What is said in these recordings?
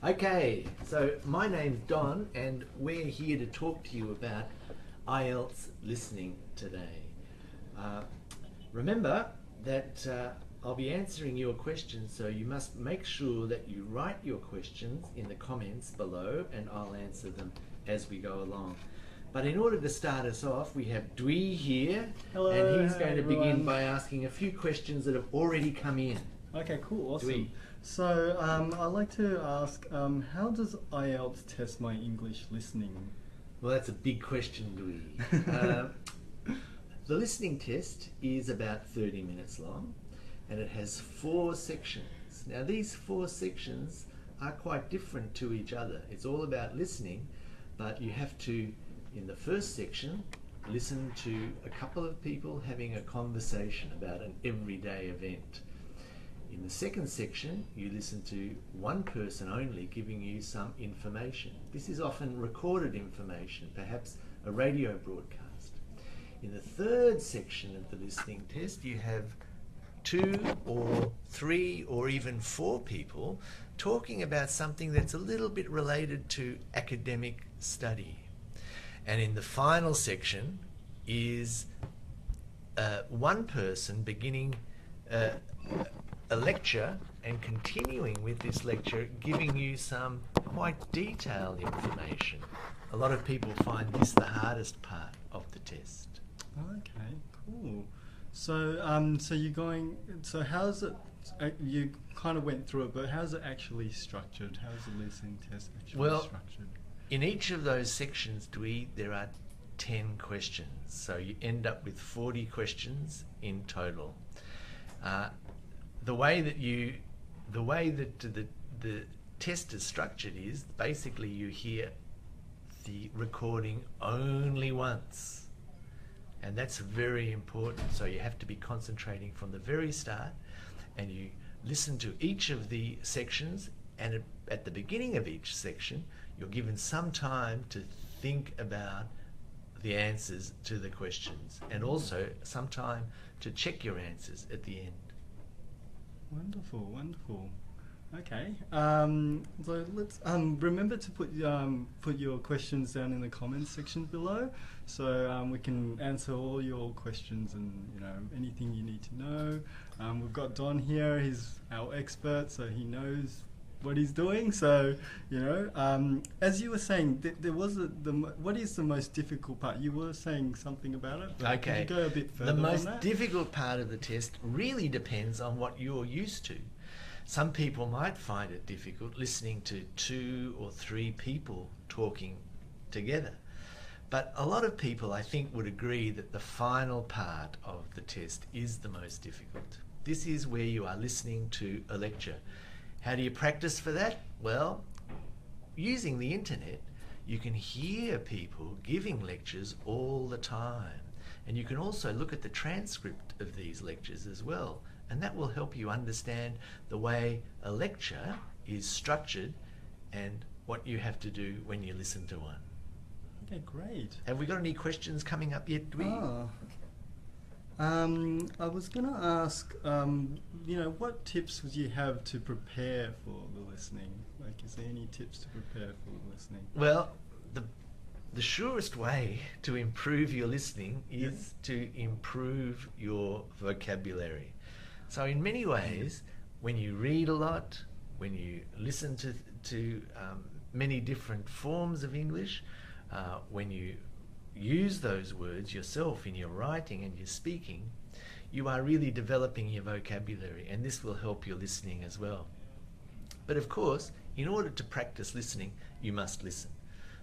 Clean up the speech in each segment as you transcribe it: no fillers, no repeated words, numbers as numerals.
Okay, so my name's Don and we're here to talk to you about IELTS listening today. Remember that I'll be answering your questions, so you must make sure that you write your questions in the comments below and I'll answer them as we go along. But in order to start us off, we have Dwi here. Hello, and he's going to everyone. begin by asking a few questions that have already come in. Okay, cool, awesome. Dwi. So I'd like to ask, how does IELTS test my English listening? Well, that's a big question, Dwi. The listening test is about 30 minutes long and it has 4 sections. Now these 4 sections are quite different to each other. It's all about listening, but you have to, in the first section, listen to a couple of people having a conversation about an everyday event. In the second section, you listen to one person only giving you some information. This is often recorded information, perhaps a radio broadcast. In the third section of the listening test, you have 2 or 3 or even 4 people talking about something that's a little bit related to academic study. And in the final section is one person beginning a lecture and continuing with this lecture, giving you some quite detailed information. A lot of people find this the hardest part of the test. Okay, cool. So so how's it, you kind of went through it, but how's it actually structured? How's the listening test actually structured? In each of those sections, Dwi, there are 10 questions. So you end up with 40 questions in total. The way that the test is structured is basically you hear the recording only once, and that's very important. So you have to be concentrating from the very start, and you listen to each of the sections, and at the beginning of each section you're given some time to think about the answers to the questions, and also some time to check your answers at the end. Wonderful, wonderful. Okay, so let's remember to put your questions down in the comments section below, so we can answer all your questions and anything you need to know. We've got Don here; he's our expert, so he knows what he's doing. So as you were saying, there was what is the most difficult part? You were saying something about it. But Okay. Could you go a bit further The most on that? difficult part of the test really depends on what you're used to. Some people might find it difficult listening to 2 or 3 people talking together. But a lot of people, I think, would agree that the final part of the test is the most difficult. This is where you are listening to a lecture. How do you practice for that? Well, using the internet, you can hear people giving lectures all the time. And you can also look at the transcript of these lectures as well. And that will help you understand the way a lecture is structured and what you have to do when you listen to one. Okay, great. Have we got any questions coming up yet, Dwi? I was going to ask, what tips would you have to prepare for the listening? Like, is there any tips to prepare for the listening? Well, the surest way to improve your listening is to improve your vocabulary. So in many ways, when you read a lot, when you listen to many different forms of English, when you use those words yourself in your writing and your speaking, you are really developing your vocabulary, and this will help your listening as well. But of course, in order to practice listening, you must listen.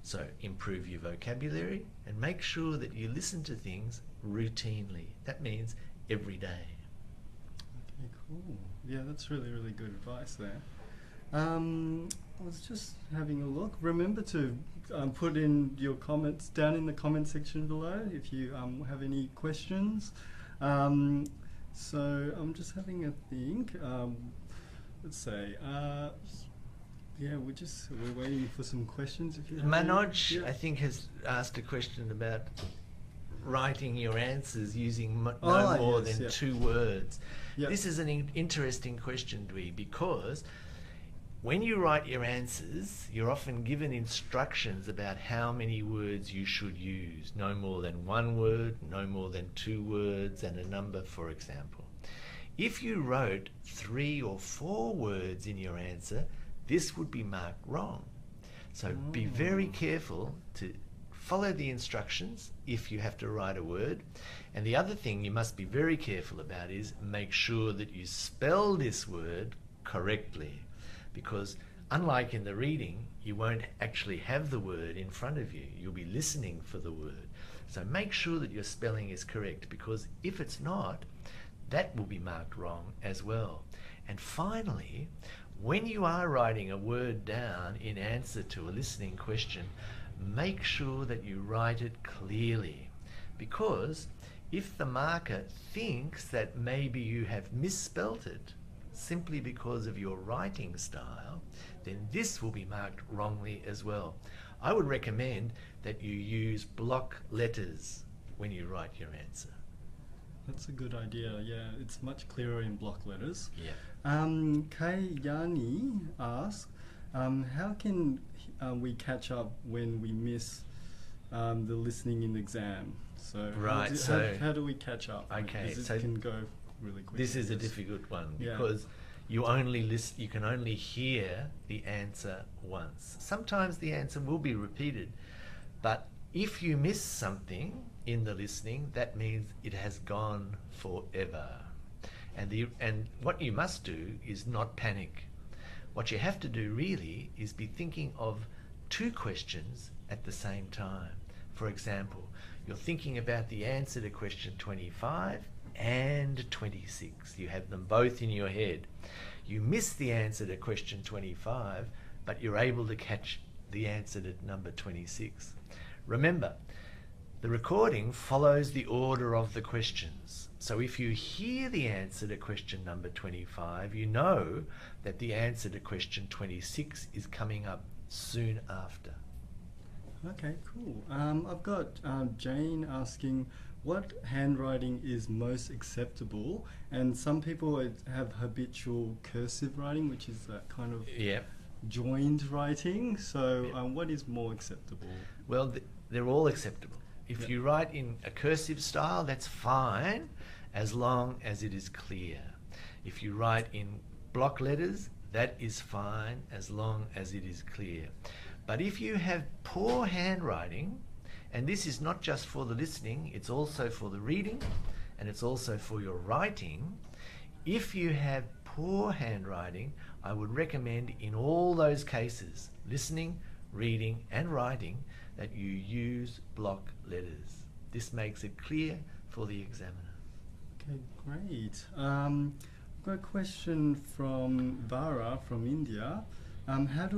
So improve your vocabulary and make sure that you listen to things routinely. That means every day. Okay, cool. Yeah, that's really, really good advice there. I was just having a look. Remember to put in your comments down in the comment section below if you have any questions. So I'm just having a think. Let's say, yeah, we're waiting for some questions. If you have Manoj, any. I think, has asked a question about writing your answers using no more than 2 words. Yep. This is an interesting question, Dwi, because when you write your answers, you're often given instructions about how many words you should use. No more than one word, no more than 2 words, and a number, for example. If you wrote 3 or 4 words in your answer, this would be marked wrong. So be very careful to follow the instructions if you have to write a word. And the other thing you must be very careful about is make sure that you spell this word correctly, because unlike in the reading, you won't actually have the word in front of you. You'll be listening for the word. So make sure that your spelling is correct, because if it's not, that will be marked wrong as well. And finally, when you are writing a word down in answer to a listening question, make sure that you write it clearly, because if the marker thinks that maybe you have misspelt it simply because of your writing style, then this will be marked wrongly as well. I would recommend that you use block letters when you write your answer. That's a good idea. Yeah, it's much clearer in block letters. Yeah. Kay Yani asks, how can we catch up when we miss the listening in the exam? So Right, how do we catch up? Okay, Because so it can go really quickly. This is a difficult one, Yeah. because you can only hear the answer once. Sometimes the answer will be repeated, but if you miss something in the listening, that means it has gone forever. And what you must do is not panic. What you have to do really is be thinking of 2 questions at the same time. For example, you're thinking about the answer to question 25 and 26. You have them both in your head. You miss the answer to question 25, but you're able to catch the answer to number 26. Remember, the recording follows the order of the questions. So if you hear the answer to question number 25, you know that the answer to question 26 is coming up soon after. Okay, cool. I've got Jane asking, what handwriting is most acceptable? And some people have habitual cursive writing, which is that kind of joined writing. So what is more acceptable? Well, they're all acceptable. If you write in a cursive style, that's fine, as long as it is clear. If you write in block letters, that is fine, as long as it is clear. But if you have poor handwriting, and this is not just for the listening, it's also for the reading, and it's also for your writing. If you have poor handwriting, I would recommend in all those cases, listening, reading, and writing, that you use block letters. This makes it clear for the examiner. Okay, great. I've got a question from Vara from India. How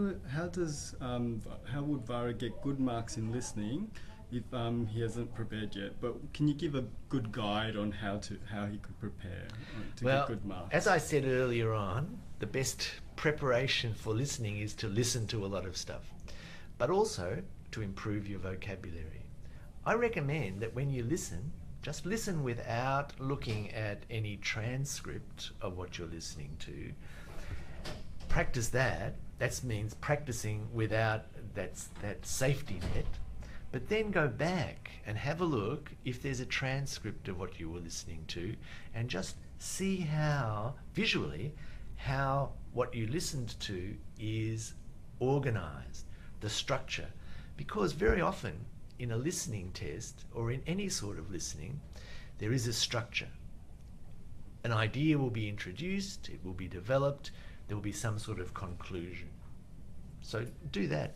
would Vara get good marks in listening if he hasn't prepared yet? But can you give a good guide on how he could prepare to get good marks? As I said earlier on, the best preparation for listening is to listen to a lot of stuff, but also to improve your vocabulary. I recommend that when you listen, just listen without looking at any transcript of what you're listening to. Practice that. That means practicing without that safety net. But then go back and have a look if there's a transcript of what you were listening to, and just see how, visually, how what you listened to is organized, the structure. Because very often in a listening test, or in any sort of listening, there is a structure. An idea will be introduced, it will be developed, there will be some sort of conclusion. So do that.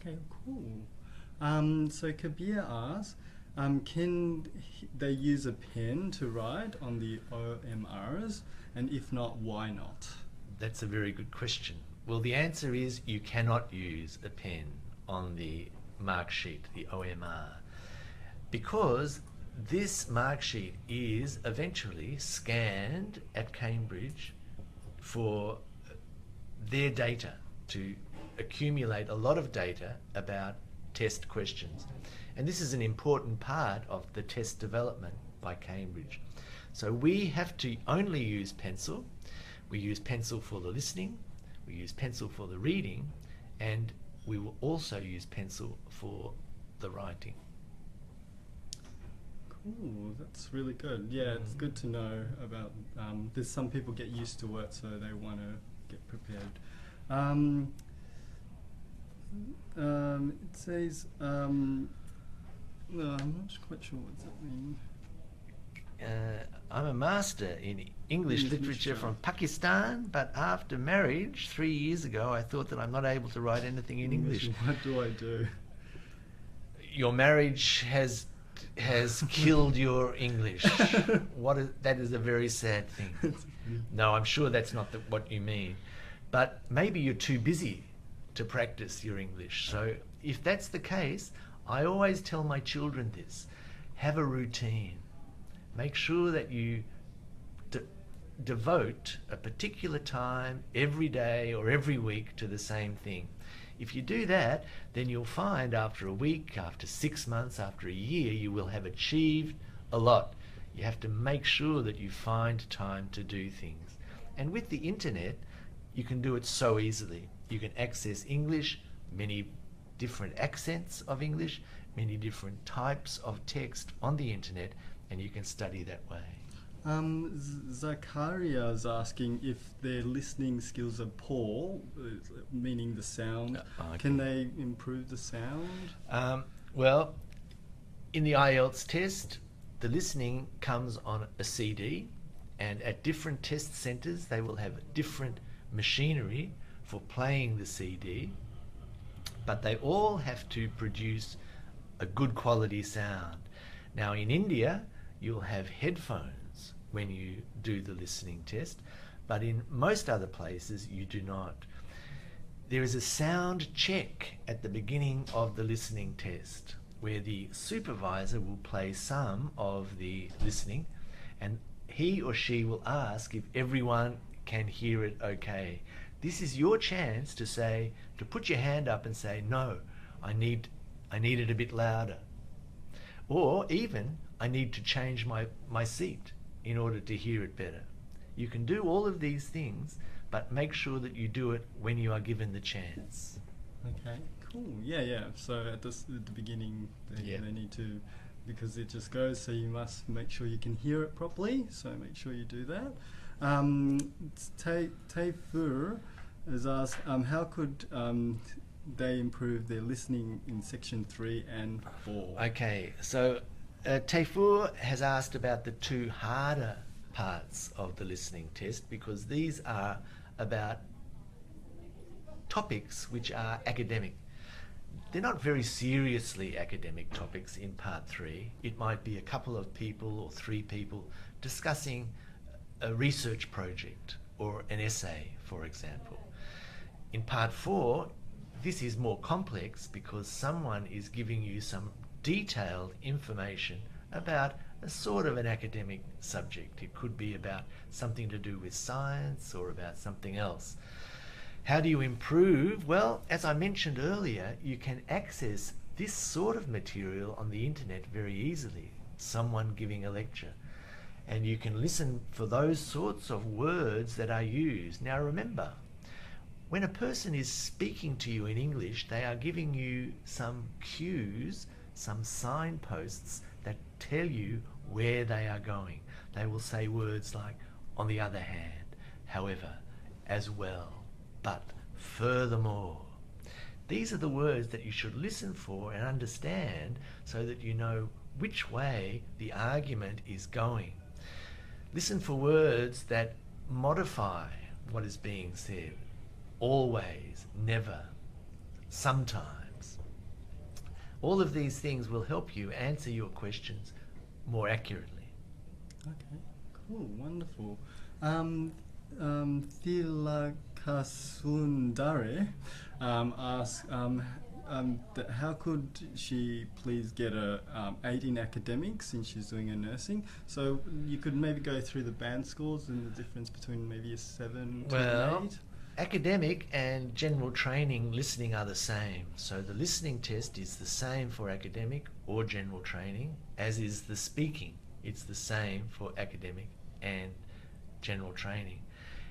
Okay, cool. So Kabir asks, can they use a pen to write on the OMRs? And if not, why not? That's a very good question. Well, the answer is you cannot use a pen on the mark sheet, the OMR, because this mark sheet is eventually scanned at Cambridge for their data, to accumulate a lot of data about test questions. And this is an important part of the test development by Cambridge. So we have to only use pencil. We use pencil for the listening, we We use pencil for the reading, and we will also use pencil for the writing. Cool, that's really good. Yeah, it's good to know about. There's some people get used to it, so they want to get prepared. It says, no, I'm not quite sure what that means. I'm a master in English literature from Pakistan, but after marriage 3 years ago, I thought that I'm not able to write anything in English. What do I do? Your marriage has killed your English. That is a very sad thing. No, I'm sure that's not what you mean. But maybe you're too busy to practice your English. So if that's the case, I always tell my children this. Have a routine. Make sure that you devote a particular time every day or every week to the same thing. If you do that, then you'll find after a week, after 6 months, after a year, you will have achieved a lot. You have to make sure that you find time to do things. And with the internet, you can do it so easily. You can access English, many different accents of English, many different types of text on the internet, and you can study that way. Zakaria is asking if their listening skills are poor, meaning the sound. Okay. Can they improve the sound? Well, in the IELTS test, the listening comes on a CD, and at different test centres they will have different machinery for playing the CD, but they all have to produce a good quality sound. Now in India, you'll have headphones when you do the listening test, but in most other places you do not. There is a sound check at the beginning of the listening test where the supervisor will play some of the listening, and he or she will ask if everyone can hear it okay. This is your chance to put your hand up and say, no, I need it a bit louder. Or even, I need to change my seat in order to hear it better. You can do all of these things, but make sure that you do it when you are given the chance. Okay, cool. Yeah. So at the beginning, they need to, because it just goes, so you must make sure you can hear it properly, so make sure you do that. Taifur has asked, how could they improve their listening in section 3 and 4? Okay, so Taifur has asked about the 2 harder parts of the listening test, because these are about topics which are academic. They're not very seriously academic topics in part 3. It might be a couple of people or 3 people discussing a research project or an essay, for example. In part 4, this is more complex because someone is giving you some detailed information about a sort of an academic subject. It could be about something to do with science or about something else. How do you improve? Well, as I mentioned earlier, you can access this sort of material on the internet very easily. Someone giving a lecture. And you can listen for those sorts of words that are used. Now remember, when a person is speaking to you in English, they are giving you some cues, some signposts that tell you where they are going. They will say words like, on the other hand, however, as well, but, furthermore. These are the words that you should listen for and understand so that you know which way the argument is going. Listen for words that modify what is being said. Always, never, sometimes. All of these things will help you answer your questions more accurately. Okay, cool, wonderful. Thilakasundare asks, how could she please get a 8 in academics since she's doing her nursing? So you could maybe go through the band scores and the difference between maybe a 7 to an 8? Academic and general training listening are the same. So the listening test is the same for academic or general training, as is the speaking. It's the same for academic and general training.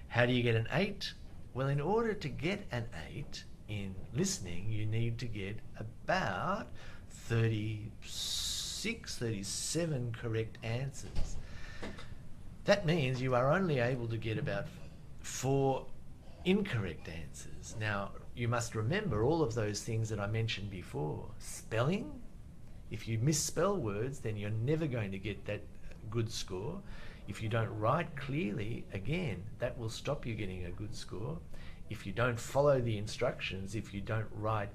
How do you get an 8? Well, in order to get an 8 in listening, you need to get about 36, 37 correct answers. That means you are only able to get about 4 incorrect answers. Now, you must remember all of those things that I mentioned before. Spelling, if you misspell words, then you're never going to get that good score. If you don't write clearly, again, that will stop you getting a good score. If you don't follow the instructions, if you don't write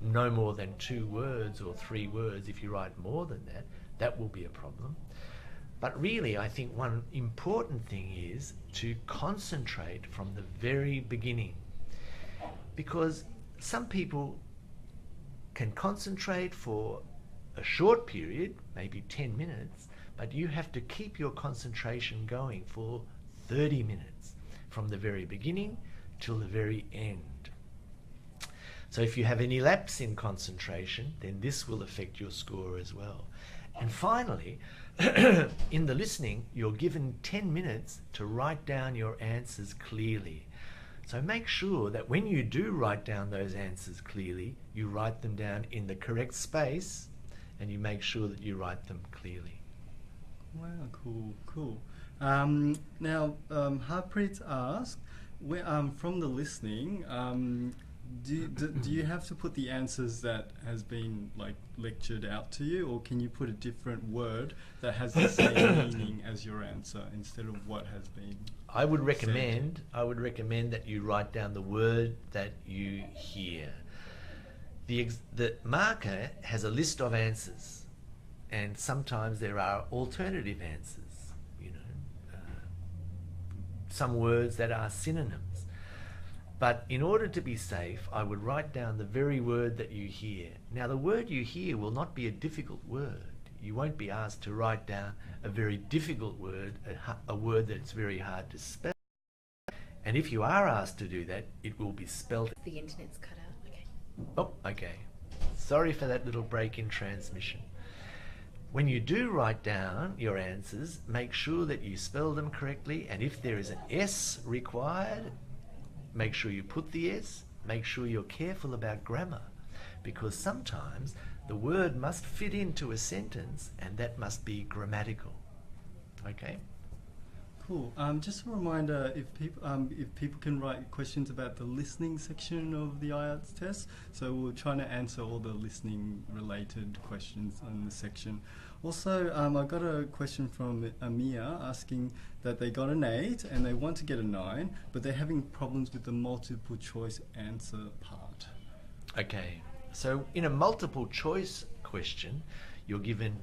no more than 2 words or 3 words, if you write more than that, that will be a problem. But really, I think one important thing is to concentrate from the very beginning. Because some people can concentrate for a short period, maybe 10 minutes, but you have to keep your concentration going for 30 minutes, from the very beginning till the very end. So if you have any lapse in concentration, then this will affect your score as well. And finally, in the listening, you're given 10 minutes to write down your answers clearly. So make sure that when you do write down those answers clearly, you write them down in the correct space, and you make sure that you write them clearly. Wow, cool. Now, Harpreet asked, from the listening, do you have to put the answers that has been like lectured out to you, or can you put a different word that has the same meaning as your answer instead of what has been I would recommend that you write down the word that you hear. The marker has a list of answers, and sometimes there are alternative answers, some words that are synonyms. But in order to be safe, I would write down the very word that you hear. Now, the word you hear will not be a difficult word. You won't be asked to write down a very difficult word, a word that's very hard to spell. And if you are asked to do that, it will be spelled. The internet's cut out. Okay. Oh, okay. Sorry for that little break in transmission. When you do write down your answers, make sure that you spell them correctly, and if there is an S required, make sure you put the S. Make sure you're careful about grammar, because sometimes the word must fit into a sentence, and that must be grammatical. Okay? Cool. Just a reminder, if people can write questions about the listening section of the IELTS test, so we're trying to answer all the listening related questions on the section. Also, I got a question from Amia asking that they got an 8 and they want to get a 9, but they're having problems with the multiple choice answer part. Okay, so in a multiple choice question, you're given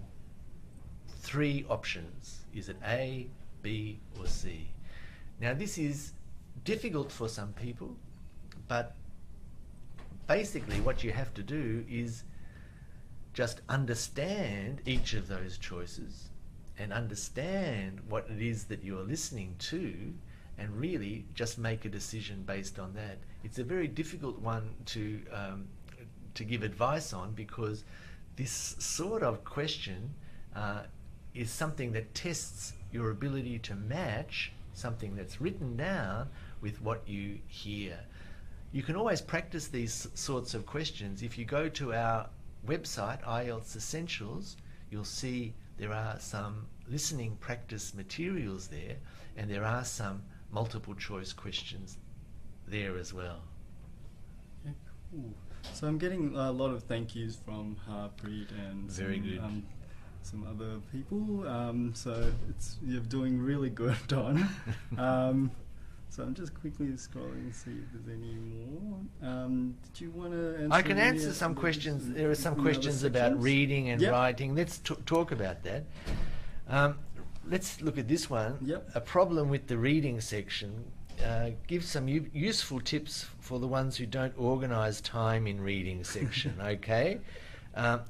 3 options. Is it A, B or C? Now, this is difficult for some people, but basically what you have to do is just understand each of those choices and understand what it is that you're listening to, and really just make a decision based on that. It's a very difficult one to give advice on, because this sort of question is something that tests your ability to match something that's written down with what you hear. You can always practice these sorts of questions. If you go to our website, IELTS Essentials, you'll see there are some listening practice materials there, and there are some multiple choice questions there as well. Yeah, cool. So I'm getting a lot of thank yous from Harpreet and Very good. Some other people, so you're doing really good, Don. So I'm just quickly scrolling and see if there's any more. Did you want to answer? I can answer some questions. There are some questions about reading and writing. Let's talk about that. Let's look at this one. Yep. A problem with the reading section. Give some useful tips for the ones who don't organise time in reading section, okay?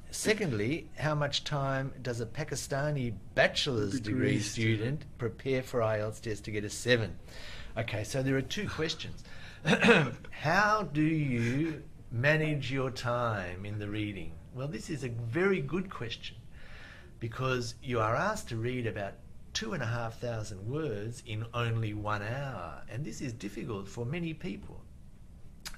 Secondly, how much time does a Pakistani bachelor's degree student prepare for IELTS test to get a 7? Okay, so there are 2 questions. How do you manage your time in the reading? Well, this is a very good question, because you are asked to read about 2,500 words in only 1 hour, and this is difficult for many people.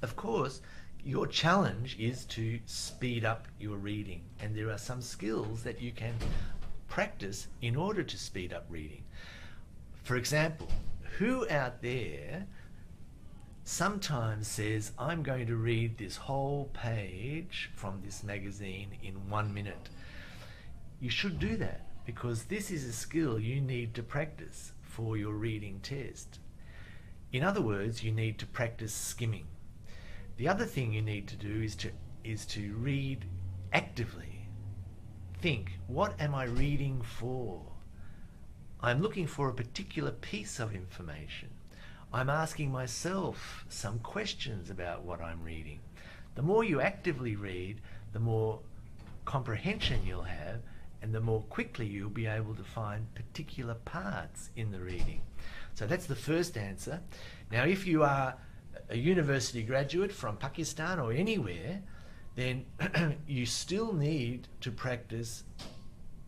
Of course, your challenge is to speed up your reading, and there are some skills that you can practice in order to speed up reading. For example, who out there sometimes says, I'm going to read this whole page from this magazine in 1 minute? You should do that, because this is a skill you need to practice for your reading test. In other words, you need to practice skimming. The other thing you need to do is to read actively. Think, what am I reading for? I'm looking for a particular piece of information. I'm asking myself some questions about what I'm reading. The more you actively read, the more comprehension you'll have, and the more quickly you'll be able to find particular parts in the reading. So that's the first answer. Now, if you are a university graduate from Pakistan or anywhere, then you still need to practice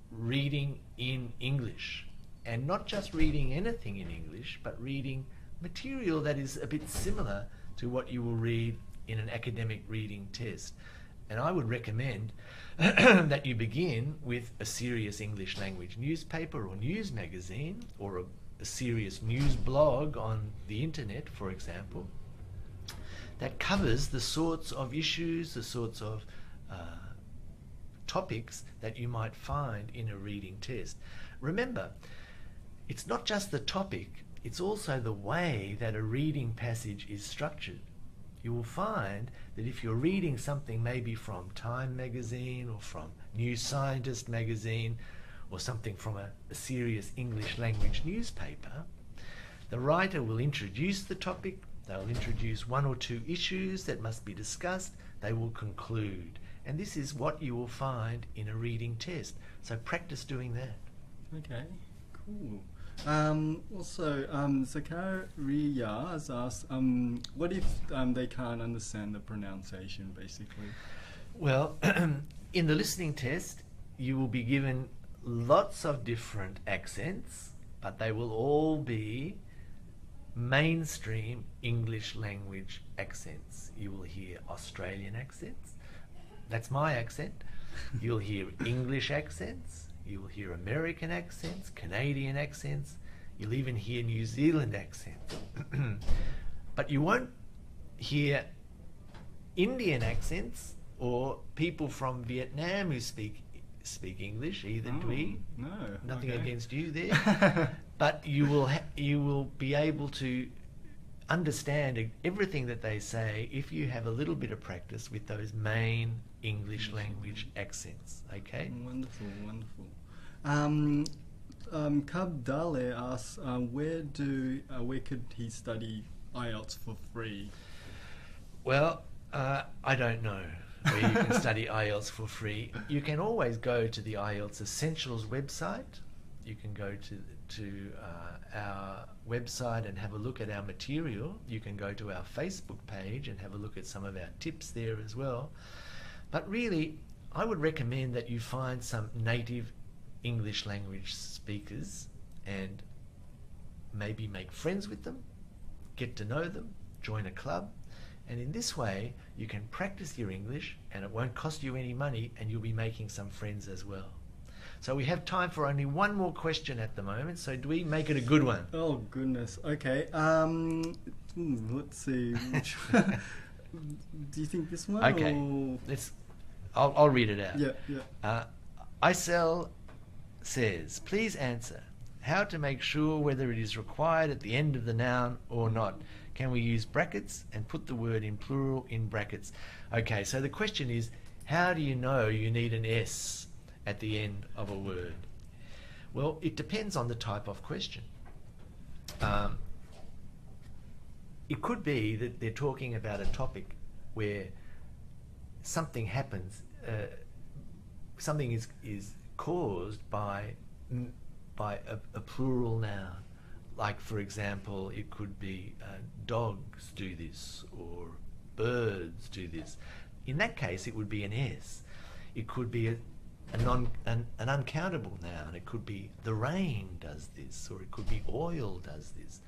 reading in English. And not just reading anything in English, but reading material that is a bit similar to what you will read in an academic reading test. And I would recommend that you begin with a serious English language newspaper or news magazine, or a serious news blog on the internet, for example, that covers the sorts of issues, the sorts of topics that you might find in a reading test. Remember, it's not just the topic, it's also the way that a reading passage is structured. You will find that if you're reading something maybe from Time magazine or from New Scientist magazine or something from a serious English language newspaper, the writer will introduce the topic, they'll introduce 1 or 2 issues that must be discussed, they will conclude. And this is what you will find in a reading test. So practice doing that. Okay, cool. Also, Zakaria has asked, what if they can't understand the pronunciation, basically? Well, in the listening test, you will be given lots of different accents, but they will all be mainstream English language accents. You will hear Australian accents. That's my accent. You'll hear English accents. You will hear American accents, Canadian accents. You'll even hear New Zealand accents. But you won't hear Indian accents or people from Vietnam who speak English either, Dwee. No. Nothing okay. against you there. But you will be able to understand everything that they say if you have a little bit of practice with those main English language accents. Okay? Wonderful, wonderful. Cub Dale asks, where could he study IELTS for free? Well, I don't know where you can study IELTS for free. You can always go to the IELTS Essentials website. You can go to our website and have a look at our material. You can go to our Facebook page and have a look at some of our tips there as well. But really, I would recommend that you find some native English language speakers and maybe make friends with them, get to know them, join a club, and in this way you can practice your English and it won't cost you any money and you'll be making some friends as well. So we have time for only one more question at the moment, so do we make it a good one? Oh goodness, okay. Let's see. Do you think this one? Okay, or? I'll read it out. Yeah. Isel says, please answer how to make sure whether it is required at the end of the noun or not. Can we use brackets and put the word in plural in brackets? Okay, so the question is, how do you know you need an S at the end of a word? Well, it depends on the type of question. It could be that they're talking about a topic where something happens, something is caused by a plural noun. Like, for example, it could be dogs do this or birds do this. In that case, it would be an S. It could be an uncountable noun. It could be the rain does this, or it could be oil does this.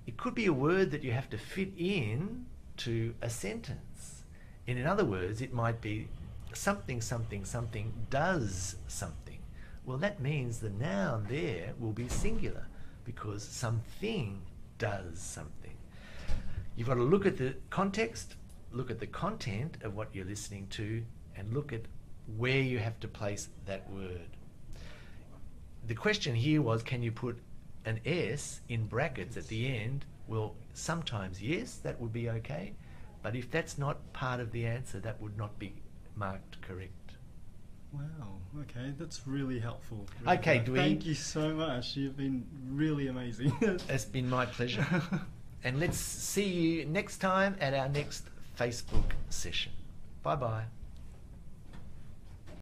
It could be a word that you have to fit in to a sentence. And in other words, it might be something, something, something does something. Well, that means the noun there will be singular because something does something. You've got to look at the context, look at the content of what you're listening to, and look at where you have to place that word. The question here was, can you put an S in brackets at the end? Well, sometimes yes, that would be okay. But if that's not part of the answer, that would not be marked correct. Wow, okay, that's really helpful. Really Okay, good. Thank you so much. You've been really amazing. It's been my pleasure. And let's see you next time at our next Facebook session. Bye-bye.